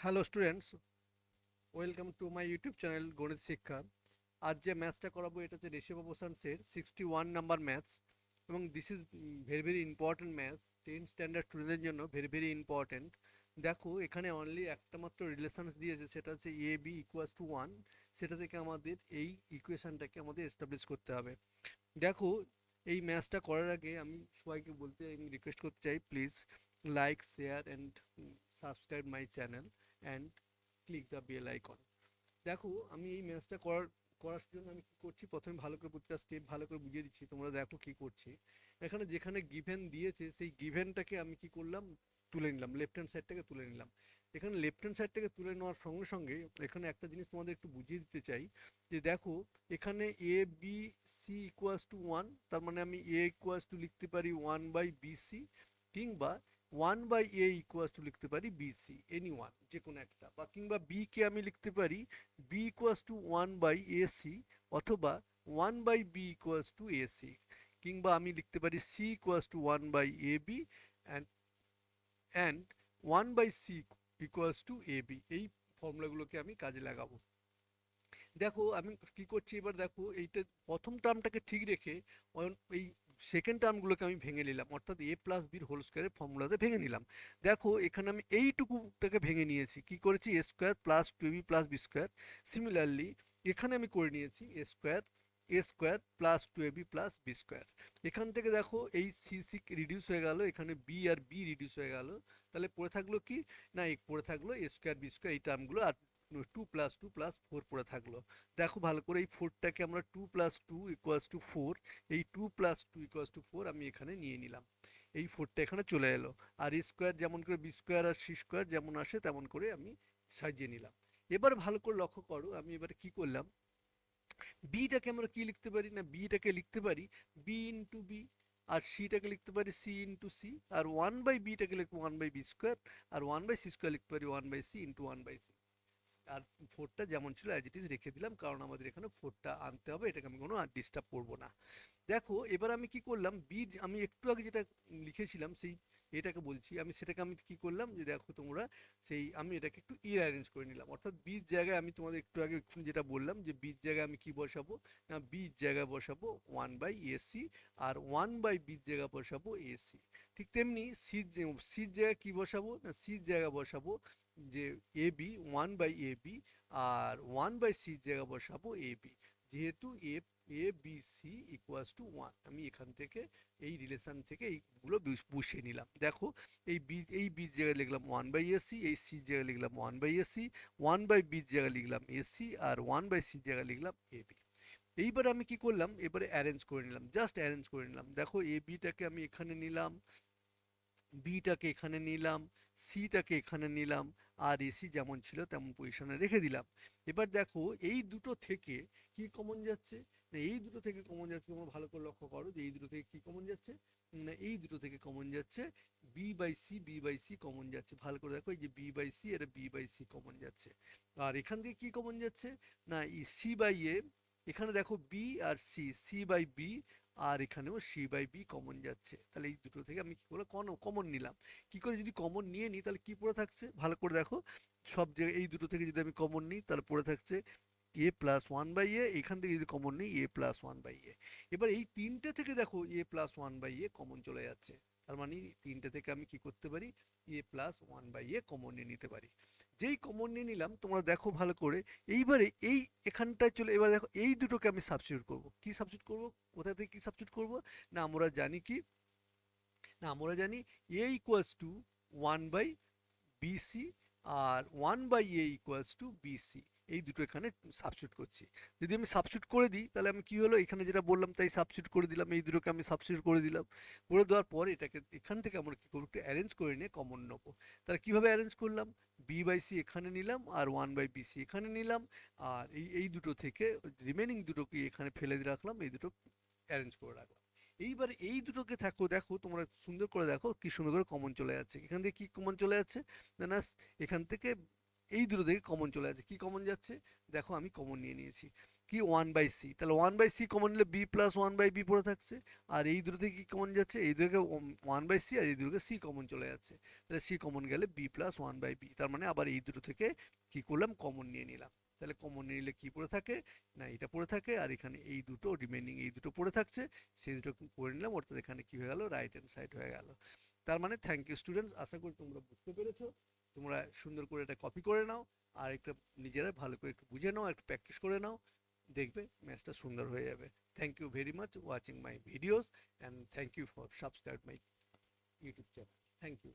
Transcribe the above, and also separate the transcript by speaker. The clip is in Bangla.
Speaker 1: Hello students, welcome to my YouTube channel গণিত শিক্ষা। আজ যে ম্যাথসটা করাবো এটা হচ্ছে রেশিও প্রপোর্শনসের 61 নাম্বার ম্যাথস, এবং this is very very important maths. 10 standard স্টুডেন্টের জন্য ভেরি ভেরি ইম্পর্ট্যান্ট। দেখো এখানে অনলি একটা মাত্র রিলেশনস দিয়েছে, সেটা হচ্ছে A B equals to one. সেটা থেকে আমাদের এই ইকুয়েশনটাকে আমাদের এস্টাবলিশ করতে হবে। দেখো, এই ম্যাচটা করার আগে আমি সবাইকে বলতে রিকোয়েস্ট করতে চাই, please like share and subscribe my channel and click the bell icon. দেখো, আমি এই ম্যাচটা করার জন্য আমি কি করছি, প্রথমে ভালো করে প্রতিটা স্টেপ ভালো করে বুঝিয়ে দিচ্ছি, তোমরা দেখো কি করছি। এখানে যেখানে গিভেন দিয়েছে সেই গিভেনটাকে আমি কি করলাম, তুলে নিলাম, লেফট হ্যান্ড সাইডটাকে তুলে নিলাম। এখানে লেফট হ্যান্ড সাইডটাকে তুলে নেওয়ার সঙ্গে সঙ্গে এখানে একটা জিনিস তোমাদের একটু বুঝিয়ে দিতে চাই, যে দেখো এখানে A B C equals to one, তার মানে আমি এ ইকুয়ালস টু লিখতে পারি ওয়ান বাই বি সি, কিংবা one by A equals to লিখতে পারি বি সি, এনি ওয়ান যে কোনো একটা, বা কিংবা বি কে আমি লিখতে পারি B equals to one by A C, অথবা one by B equals to A C, কিংবা আমি লিখতে পারি C equals to one by A B and and one by C equals to A B. এই ফর্মুলাগুলোকে আমি কাজে লাগাবো। দেখো আমি কি করছি, এবার দেখো এইটা প্রথম টার্মটাকে ঠিক রেখে এই সেকেন্ড টার্মগুলোকে আমি ভেঙে নিলাম, অর্থাৎ এ প্লাস বির হোল স্কোয়ারের ফর্মুলাতে ভেঙে নিলাম। দেখো এখানে আমি এইটুকুটাকে ভেঙে নিয়েছি, কি করেছি, A square plus two B plus B square. Similarly এখানে আমি করে নিয়েছি A square plus two A B plus B square. এখান থেকে দেখো এই সি সি রিডিউস হয়ে গেল, এখানে বি আর বি রিডিউস হয়ে গেল। তাহলে পড়ে থাকলো কি, না পড়ে থাকলো এ স্কোয়ার বি স্কোয়ার, এই টার্মগুলো, আর টু প্লাস ফোর পড়ে থাকলো। দেখো ভালো করে, এই ফোরটাকে আমরা two plus two equals to four, এই two plus two equals to four আমি এখানে নিয়ে নিলাম। এই ফোরটা এখানে চলে এলো, আর স্কোয়ার যেমন করে বি স্কোয়ার আর সি স্কোয়ার যেমন আসে তেমন করে আমি সাজিয়ে নিলাম। এবার ভালো করে লক্ষ্য করো, আমি এবারে কি করলাম, বিটাকে আমরা কি লিখতে পারি, না বিটাকে লিখতে পারি বি ইন্টু বি, আর সিটাকে লিখতে পারি সি ইন্টু সি, আর ওয়ান বাই বিটাকে লিখবো ওয়ান বাই বি স্কোয়ার, আর ওয়ান বাই সি স্কোয়ার লিখতে পারি one by C into one by C. আর ফোরটা যেমন ছিল অ্যাজ ইট ইজ রেখে দিলাম, কারণ আমাদের এখানে ফোরটা আনতে হবে, এটাকে আমি কোনো আর ডিস্টার্ব করবো না। দেখো এবার আমি কি করলাম, বীজ আমি একটু আগে যেটা লিখেছিলাম সেই এটাকে বলছি আমি, সেটাকে আমি কি করলাম, যে দেখো তোমরা সেই আমি এটাকে একটু অ্যারেঞ্জ করে নিলাম, অর্থাৎ বীজ জায়গায় আমি তোমাদের একটু আগে যেটা বললাম, যে বীজ জায়গায় আমি কি বসাবো, না বীজ জায়গায় বসাবো ওয়ান বাই এসি, আর ওয়ান বাই বীজ জায়গায় বসাবো এসি। ঠিক তেমনি সির জায়গায় কি বসাবো, না সির জায়গায় বসাবো যে A B one by A B, আর ওয়ান বাই সির জায়গায় বসাবো এ বি। যেহেতু A B C equals to one, আমি এখান থেকে এই রিলেশন থেকে এইগুলো বসিয়ে নিলাম। দেখো এই বি জায়গায় লিখলাম ওয়ান বাই এসি, এই সি জায়গায় লিখলাম one by AC, one by B জায়গায় লিখলাম এসি, আর ওয়ান বাই সি জায়গায় লিখলাম এ বি। এইবারে আমি কি করলাম, এবারে অ্যারেঞ্জ করে নিলাম, জাস্ট অ্যারেঞ্জ করে নিলাম। দেখো এ বিটাকে আমি এখানে নিলাম, বিটাকে এখানে নিলাম, সিটাকে এখানে নিলাম, আর এসি যেমন ছিল তেমন পজিশনে রেখে দিলাম। এবার দেখো এই দুটো থেকে কি কমন যাচ্ছে, না এই দুটো থেকে কমন যাচ্ছে, তোমরা ভালো করে লক্ষ্য করো যে এই দুটো থেকে কি কমন যাচ্ছে, না এই দুটো থেকে কমন যাচ্ছে বি বাই সি কমন যাচ্ছে। ভালো করে দেখো, এই যে বি বাই সি, এটা বি বাই সি কমন যাচ্ছে। আর এখান থেকে কি কমন যাচ্ছে, না সি বাই এ, এখানে দেখো বি আর সি, সি বাই বি, আর এখানেও সি বাই বি কমন যাচ্ছে। তাহলে এই দুটো থেকে আমি কি করলাম, কমন নিলাম। কি করে যদি কমন নিয়ে নিই তাহলে কি পড়ে থাকছে, ভালো করে দেখো, সব জায়গায় এই দুটো থেকে যদি আমি কমন নিই তাহলে পড়ে থাকছে A plus one by A, এখান থেকে যদি কমন নিই A plus one by A. এবার এই তিনটে থেকে দেখো A plus one by A common চলে যাচ্ছে, তার মানে তিনটে থেকে আমি কি করতে পারি, A plus one by A common নিয়ে নিতে পারি। যেই কমন নিয়ে নিলাম, তোমরা দেখো ভালো করে, এইবারে এই এখানটায় চলে, এবার দেখো এই দুটোকে আমি সাবস্টিটিউট করব। কি সাবস্টিটিউট করব, কোথা থেকে কি সাবস্টিটিউট করব, না আমরা জানি কি, না আমরা জানি A equals to one by B C, আর one by A equals to B C. এই দুটো এখানে সাবস্টিটিউট করছি। যদি আমি সাবস্টিটিউট করে দিই তাহলে আমি কি হলো, এখানে যেটা বললাম তাই সাবস্টিটিউট করে দিলাম, এই দুটোকে আমি সাবস্টিটিউট করে দিলাম। করে দেওয়ার পর এটাকে এখান থেকে আমরা কি করবো, একটু অ্যারেঞ্জ করে নিয়ে কমন নেবো। তাহলে কিভাবে অ্যারেঞ্জ করলাম, বি বাই সি এখানে নিলাম, আর ওয়ান বাই বিসি এখানে নিলাম, আর এই দুটো থেকে রিমেনিং দুটোকে এখানে ফেলে দিয়ে রাখলাম, এই দুটো অ্যারেঞ্জ করে রাখলাম। এইবার এই দুটোকে দেখো তোমরা সুন্দর করে দেখো কি সুন্দর করে কমন চলে যাচ্ছে। এখান থেকে কি কমন চলে যাচ্ছে, না এখান থেকে এই দুটো থেকে কমন চলে যাচ্ছে। কি কমন যাচ্ছে, দেখো আমি কমন নিয়ে নিয়েছি। কি 1/c, তাহলে 1/c কমন নিলে b প্লাস 1/b পড়ে থাকছে। আর এই দুটো থেকে কি কমন যাচ্ছে, এই দুটোকে 1/c আর এই দুটোকে c কমন চলে যাচ্ছে, তাহলে c কমন গেলে b প্লাস 1/b, তার মানে আবার এই দুটো থেকে কি করলাম, কমন নিয়ে নিলাম। তাহলে কমন নিয়ে নিলে কি পড়ে থাকে না, এটা পড়ে থাকে, আর এখানে এই দুটো রিমেনিং এই দুটো পড়ে থাকছে, সেই দুটো করে নিলাম, অর্থাৎ এখানে কি হয়ে গেল, রাইট হ্যান্ড সাইড হয়ে গেল। তার মানে থ্যাংক ইউ স্টুডেন্টস, আশা করি তোমরা বুঝতে পেরেছো। তোমরা সুন্দর করে এটা কপি করে নাও, আর একটা নিজেরা ভালো করে একটু বুঝে নাও, একটু প্র্যাকটিস করে নাও, দেখবে ম্যাথটা সুন্দর হয়ে যাবে। Thank you very much watching my videos, and thank you for subscribe my YouTube channel. Thank you.